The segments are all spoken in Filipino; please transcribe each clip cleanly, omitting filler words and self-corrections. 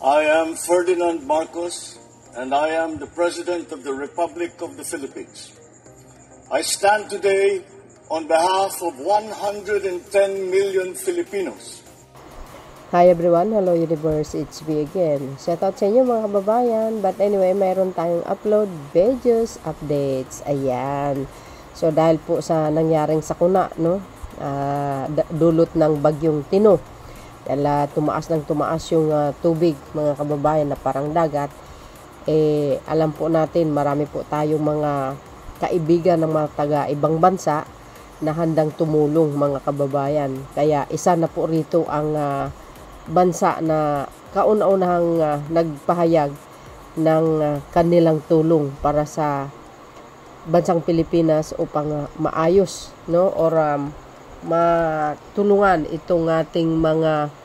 I am Ferdinand Marcos, and I am the President of the Republic of the Philippines. I stand today on behalf of 110 million Filipinos. Hi everyone, hello universe, it's me again. Shout out sa inyo mga kababayan. But anyway, mayroon tayong upload videos, updates. Ayan. So dahil po sa nangyaring sakuna, no? Dulot ng bagyong Tino. Dahil tumaas yung tubig mga kababayan na parang dagat. Alam po natin, marami po tayong mga kaibigan ng mga taga ibang bansa na handang tumulong mga kababayan. Kaya isa na po rito ang bansa na kauna-unahang nagpahayag ng kanilang tulong para sa bansang Pilipinas upang maayos, no, or matulungan itong ating mga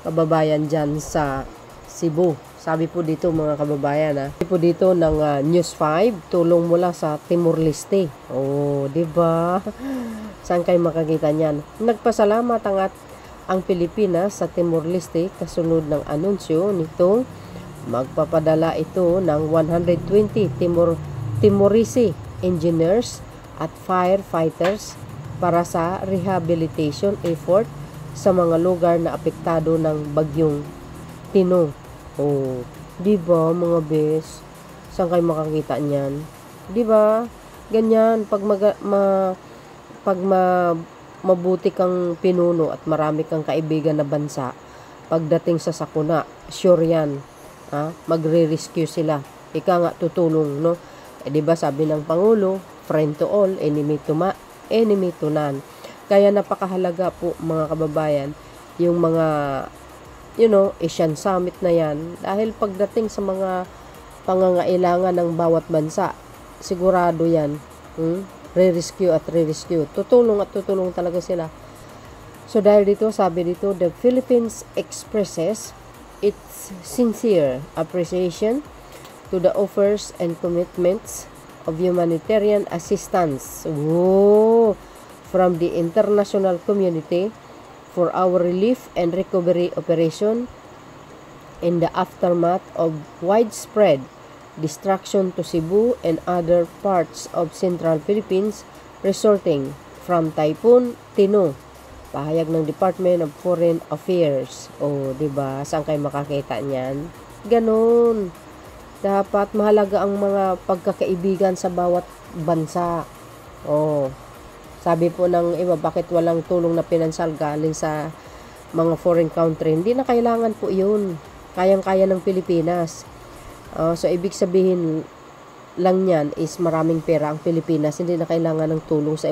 kababayan dyan sa Cebu. Sabi po dito mga kababayan, sabi po dito ng News 5, tulong mula sa Timor-Leste. Oh, di ba? Saan kayo makakita niyan? Nagpasalamat ang Pilipinas sa Timor-Leste kasunod ng anunsyo nitong magpapadala ito ng 120 Timorese engineers at firefighters para sa rehabilitation effort sa mga lugar na apektado ng bagyong Tino. Oh, di ba mga bes? Saan kayo makakita niyan? Di ba? Ganyan pag mabuti kang pinuno at marami kang kaibigan na bansa, pagdating sa sakuna, sure yan, magre-rescue sila. Ika nga tutulong, no? Di ba sabi ng Pangulo, friend to all, enemy to none. Kaya napakahalaga po mga kababayan yung mga Asian Summit na yan, dahil pagdating sa mga pangangailangan ng bawat bansa, sigurado yan, re-rescue. Tutulong talaga sila. So dahil dito, sabi dito, the Philippines expresses its sincere appreciation to the offers and commitments of humanitarian assistance from the international community for our relief and recovery operation in the aftermath of widespread destruction to Cebu and other parts of Central Philippines resulting from Typhoon Tino. Pahayag ng Department of Foreign Affairs. Oh, diba? Saan kayo makakita niyan? Ganon. Dapat mahalaga ang mga pagkakaibigan sa bawat bansa. Oh, sabi po ng iba, bakit walang tulong na pinansal galing sa mga foreign country? Hindi na kailangan po yun. Kayang-kaya ng Pilipinas. So, ibig sabihin lang yan is maraming pera ang Pilipinas. Hindi na kailangan ng tulong sa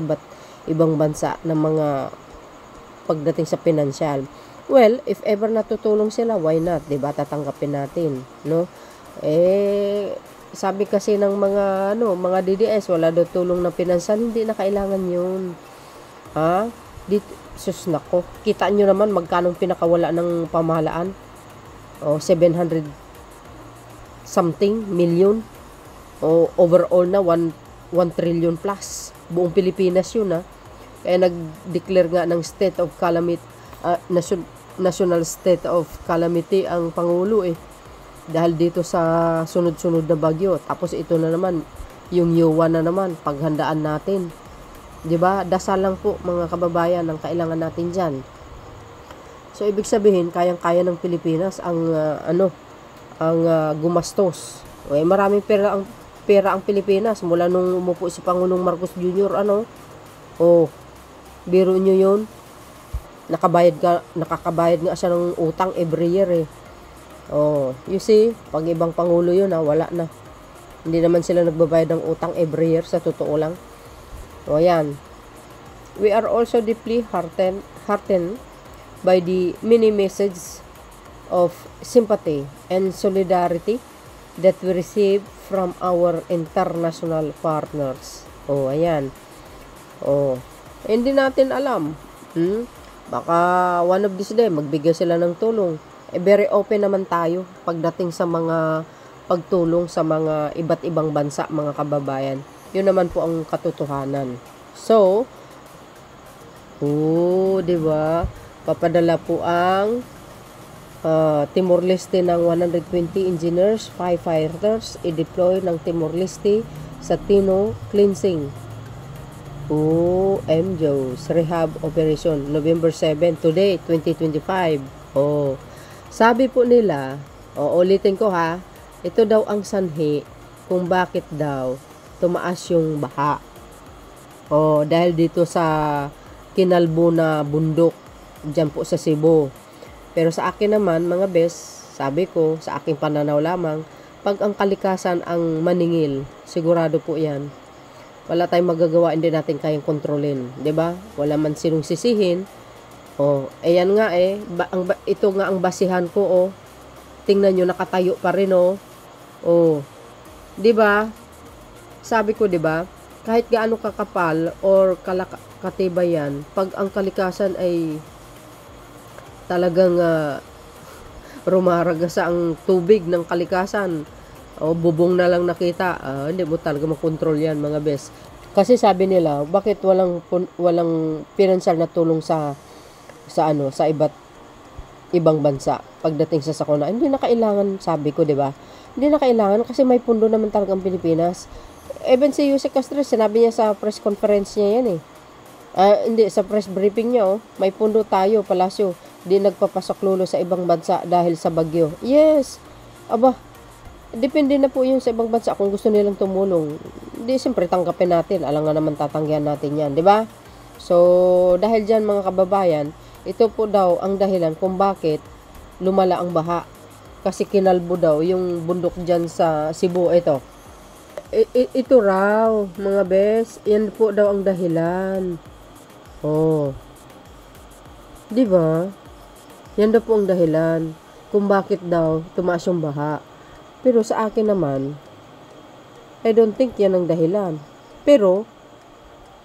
ibang bansa ng mga pagdating sa pinansyal. Well, if ever natutulong sila, why not? Diba? Tatanggapin natin. No? Sabi kasi ng mga DDS, wala daw tulong ng pinansyal, hindi na kailangan yun. Sus nako, kita nyo naman magkano pinakawala ng pamahalaan. 700 something million. Overall na 1 trillion plus. Buong Pilipinas yun. Kaya nag-declare nga ng state of calamity, national state of calamity ang Pangulo dahil dito sa sunod-sunod na bagyo. Tapos ito na naman, yung Yuwa na naman, paghandaan natin. Diba? Dasal lang po mga kababayan ang kailangan natin dyan. So, ibig sabihin, kayang-kaya ng Pilipinas ang gumastos. Maraming pera ang Pilipinas mula nung umupo si Pangulong Marcos Jr. Biro nyo yun. Nakakabayad nga siya ng utang every year you see, pag ibang pangulo yun wala na. Hindi naman sila nagbabayad ng utang every year, sa totoo lang. Yan. We are also deeply heartened by the many messages of sympathy and solidarity that we receive from our international partners. Ayan. Hindi natin alam. Baka one of these day, magbigay sila ng tulong. Very open naman tayo pagdating sa mga pagtulong sa mga iba't ibang bansa, mga kababayan. Yun naman po ang katotohanan. So, diba? Papadala po ang Timor-Leste ng 120 engineers, 5 firefighters i-deploy ng Timor-Leste sa Tino cleansing. OMJOS rehab operation November 7 today 2025. Sabi po nila, ulitin ko ha, ito daw ang sanhi kung bakit daw tumaas yung baha. Dahil dito sa kinalbo na bundok dyan po sa Cebu. Pero sa akin naman mga bes, sabi ko sa aking pananaw lamang, pag ang kalikasan ang maningil, sigurado po yan. Wala tayong magagawa, hindi natin kayang kontrolin, 'di ba? Wala man sinong sisihin. Ayan nga ito nga ang basihan ko. Tingnan niyo, nakatayo pa rin 'Di ba? Sabi ko, 'di ba? Kahit gaano kakapal or katibay yan, pag ang kalikasan ay talagang rumaragasa ang tubig ng kalikasan, bubong na lang nakita, hindi mo talaga makontrol yan mga bes. Kasi sabi nila, bakit walang financial na tulong sa iba't ibang bansa pagdating sa sakuna? Hindi na kailangan, sabi ko, 'di ba? Hindi na kailangan kasi may pundo naman talaga ang Pilipinas. Even si Jose Castro, sinabi niya sa press conference niya yan hindi, sa press briefing niya, may pundo tayo, palasyo, di nagpapasok lulo sa ibang bansa dahil sa bagyo. Yes, depende na po yung sa ibang bansa kung gusto nilang tumulong. Di siyempre tanggapin natin, alam nga naman tatanggihan natin yan, di ba? So, dahil dyan mga kababayan, ito po daw ang dahilan kung bakit lumala ang baha. Kasi kinalbo daw yung bundok dyan sa Cebu, ito. Ito raw, mga bes, yan po daw ang dahilan. Di ba? Yan daw po ang dahilan kung bakit daw tumaas yung baha. Pero sa akin naman, I don't think yan ang dahilan. Pero,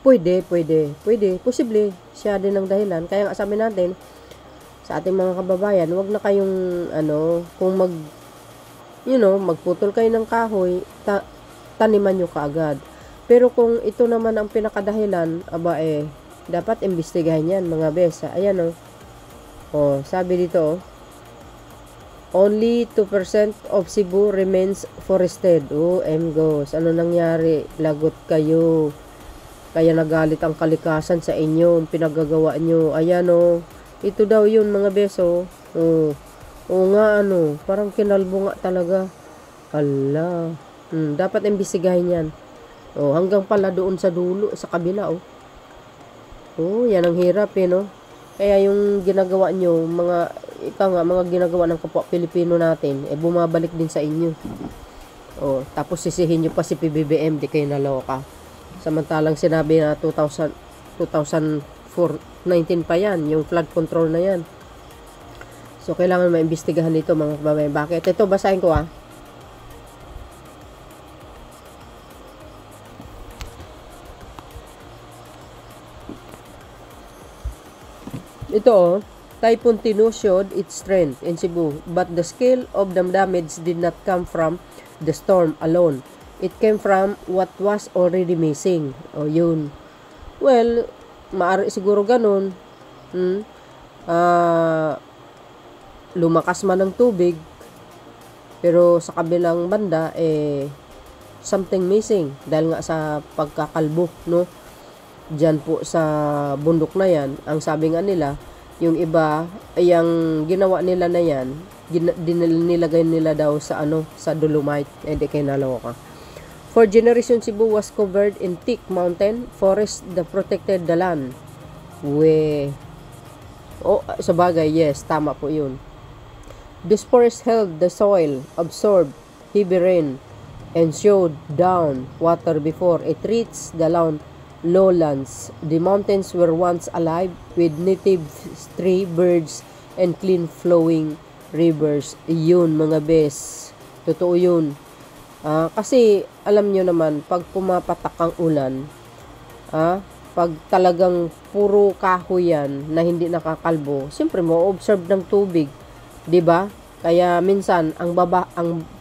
pwede, posible, siya din ang dahilan. Kaya nga sabi natin, sa ating mga kababayan, wag na kayong, kung magputol kayo ng kahoy, taniman nyo kaagad. Pero kung ito naman ang pinakadahilan, dapat imbestigahan yan, mga bes. Ayan, sabi dito, only 2% of Cebu remains forested. MGOS. Ano nangyari? Lagot kayo. Kaya nagalit ang kalikasan sa inyo. Pinagagawa nyo. Ayan ito daw yun mga beso. Parang kinalbo nga talaga. Ala. Dapat imbestigahin yan. Hanggang pala doon sa dulo, sa kabila. Yan ang hirap Kaya yung ginagawa nyo, mga ginagawa ng kapwa Pilipino natin, bumabalik din sa inyo. Tapos sisihin nyo pa si PBBM, di kayo naloka. Samantalang sinabi na 2019 pa yan, yung flood control na yan. So, kailangan maimbestigahan dito mga kababayan. Bakit? Ito, basahin ko Ito Typhoon Tino showed its strength in Cebu, but the scale of the damage did not come from the storm alone. It came from what was already missing. Yun. Well, maaari siguro ganun. Lumakas man ang tubig, pero sa kabilang banda, something missing. Dahil nga sa pagkakalbo, Diyan po sa bundok na yan, ang sabi nga nila, yung iba, yung ginawa nila na yan, nilagay nila daw sa sa dolomite. Di kayo naloka. For generations, Cebu was covered in thick mountain forest that protected the land. Sa bagay, yes, tama po yun. This forest held the soil, absorbed heavy rain, and showed down water before it reached the lowlands. The mountains were once alive with native tree, birds, and clean flowing rivers. Yun mga bes. Totoo yun. Kasi alam nyo naman, pag pumapatak ang ulan, pag talagang puro kahoy yan na hindi nakakalbo, siyempre mo observe ng tubig, 'di ba? Kaya minsan ang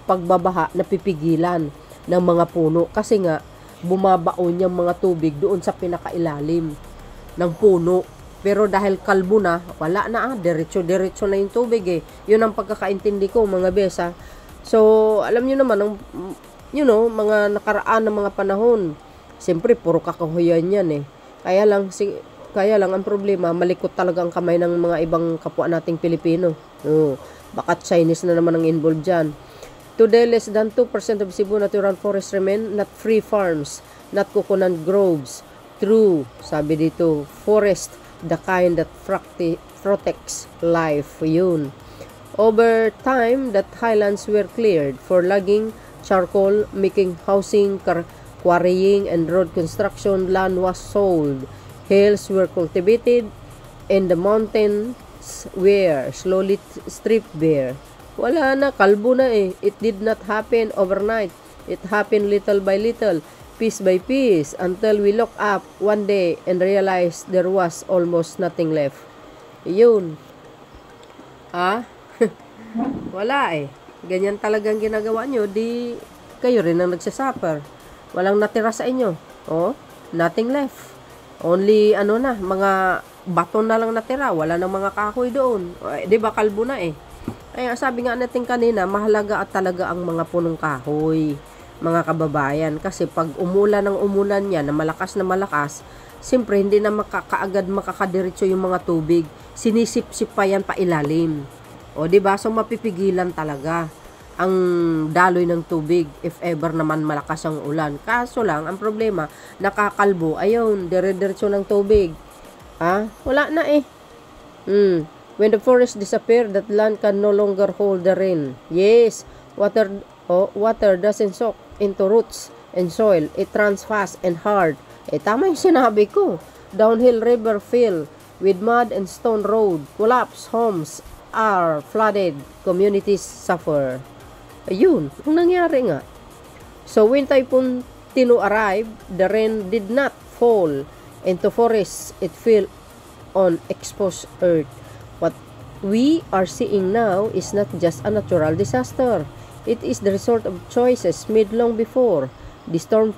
pagbabaha napipigilan ng mga puno kasi nga bumabaon yung mga tubig doon sa pinakailalim ng puno. Pero dahil kalbo na, wala na diretso-diretso na yung tubig eh. Yun ang pagkakaintindi ko mga besa. So, alam nyo naman, mga nakaraan ng mga panahon, siyempre, puro kakahuyan yan eh. Kaya lang ang problema, malikot talaga ang kamay ng mga ibang kapwa nating Pilipino. Baka Chinese na naman ang involved dyan. Today, less than 2% of Cebu natural forest remain, not free farms, not coconut groves. True, sabi dito, forest, the kind that protects life. Yun. Over time, that highlands were cleared for logging, charcoal, making housing, quarrying, and road construction. Land was sold. Hills were cultivated, and the mountains were slowly stripped bare. Wala na, kalbo na eh. It did not happen overnight. It happened little by little, piece by piece, until we look up one day and realize there was almost nothing left. Yun. Wala eh. Ganyan talagang ginagawa nyo, di kayo rin ang nagsasuffer. Walang natira sa inyo. Nothing left. Only, mga bato na lang natira. Wala nang mga kahoy doon. Di ba, kalbo na eh. Kaya sabi nga natin kanina, mahalaga at talaga ang mga punong kahoy, mga kababayan. Kasi pag umulan yan na malakas, siyempre hindi na kaagad makakadiretso yung mga tubig. Sinisip-sip pa yan pa ilalim. Diba? So mapipigilan talaga ang daloy ng tubig if ever naman malakas ang ulan. Kaso lang, ang problema, nakakalbo, ayun, dire-diretso ng tubig. Wala na eh. When the forest disappear, that land can no longer hold the rain. Yes, water doesn't soak into roots and soil. It runs fast and hard. Tama yung sinabi ko. Downhill river fill with mud and stone road. Collapse, homes are flooded. Communities suffer. Ayun, ang nangyari nga. So when Typhoon Tino arrived, the rain did not fall into forests. It fell on exposed earth. What we are seeing now is not just a natural disaster. It is the result of choices made long before. The storm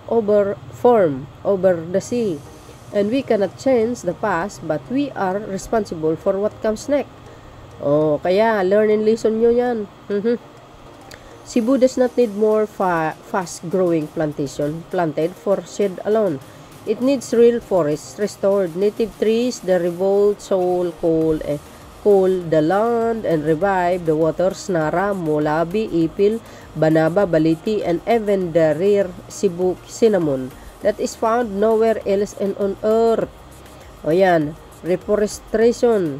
formed over the sea. And we cannot change the past, but we are responsible for what comes next. Kaya learning lesson nyo yan. Cebu does not need more fast-growing plantation planted for shade alone. It needs real forests restored, native trees, the revolt soul, cool the land and revive the waters. Nara, Molabi, Ipil, Banaba, Baliti, and even the rare Cebu cinnamon that is found nowhere else and on earth. Yan. Reforestation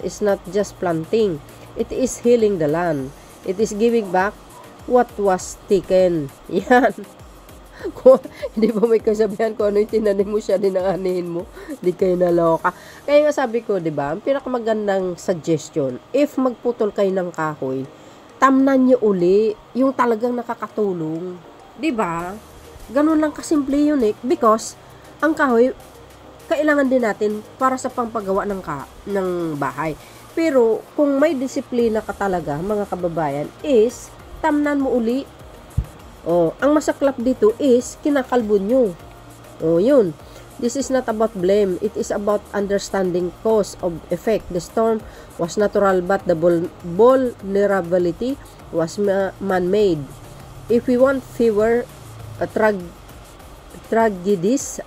is not just planting. It is healing the land. It is giving back what was taken. Yan. Hindi ba may kasabihan ko ano yung tinanim mo siya, dinanganihin mo? Di kayo naloka. Kaya nga sabi ko, di ba, ang pinakamagandang suggestion, if magputol kayo ng kahoy, tamnan nyo uli yung talagang nakakatulong. Di ba? Ganun lang kasimple yun eh. Because, ang kahoy, kailangan din natin para sa pampagawa ng bahay. Pero, kung may disiplina ka talaga, mga kababayan, is, tamnan mo uli. Ang masaklap dito is, kinakalbo nyo. Yun. This is not about blame. It is about understanding cause of effect. The storm was natural, but the vulnerability was man-made. If we want fewer tragedies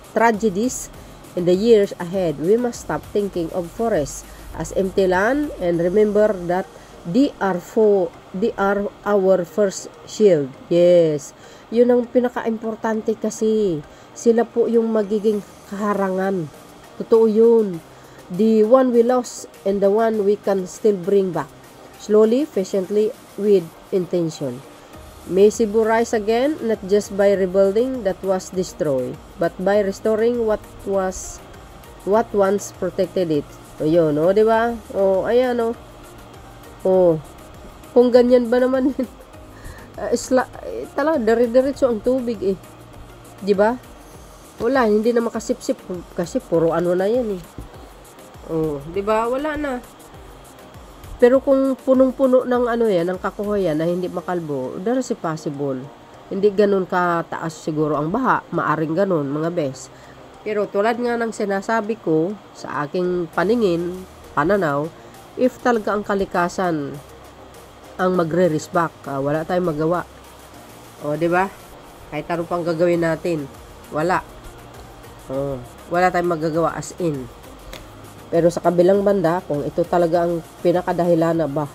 in the years ahead, we must stop thinking of forests as empty land and remember that they are our first shield. Yes. Yun ang pinaka-importante kasi. Sila po yung magiging kaharangan. Totoo yun. The one we lost and the one we can still bring back. Slowly, patiently, with intention. May Cebu rise again, not just by rebuilding that was destroyed, but by restoring what once protected it. Yun, di ba? Ayan, kung ganyan ba naman, talaga, dire-diretso ang tubig eh. Di ba? Wala, hindi na makasipsip kasi puro ano na yan eh. Di ba? Wala na. Pero kung punong-puno ng ng kakuhoyan na hindi makalbo, there is possible. Hindi ganun kataas siguro ang baha, maaring ganun, mga bes. Pero tulad nga ng sinasabi ko, sa aking pananaw, if talaga ang kalikasan ang magre-respect, wala tayong magawa. O, di ba? Kahit ano pang gagawin natin, wala. Wala tayong magagawa as in. Pero sa kabilang banda, kung ito talaga ang pinakadahilan na ba,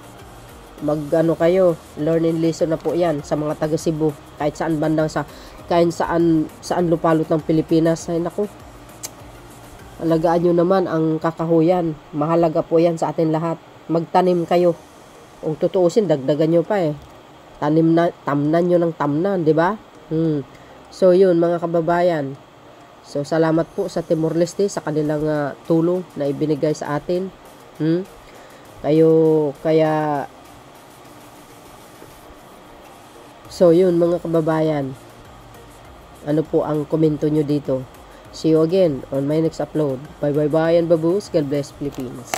kayo, learning lesson na po yan sa mga taga Cebu, kahit saan bandang kahit saan lupalot ng Pilipinas. Ay naku, alagaan nyo naman ang kakahuyan. Mahalaga po yan sa atin lahat. Magtanim kayo. Kung tutuusin, dagdagan nyo pa tamnan nyo ng tamnan, di ba? So yun mga kababayan. So salamat po sa Timor-Leste sa kanilang tulong na ibinigay sa atin. So yun mga kababayan. Ano po ang komento nyo dito? See you again on my next upload. Bye bye bye and baboos. God bless Philippines.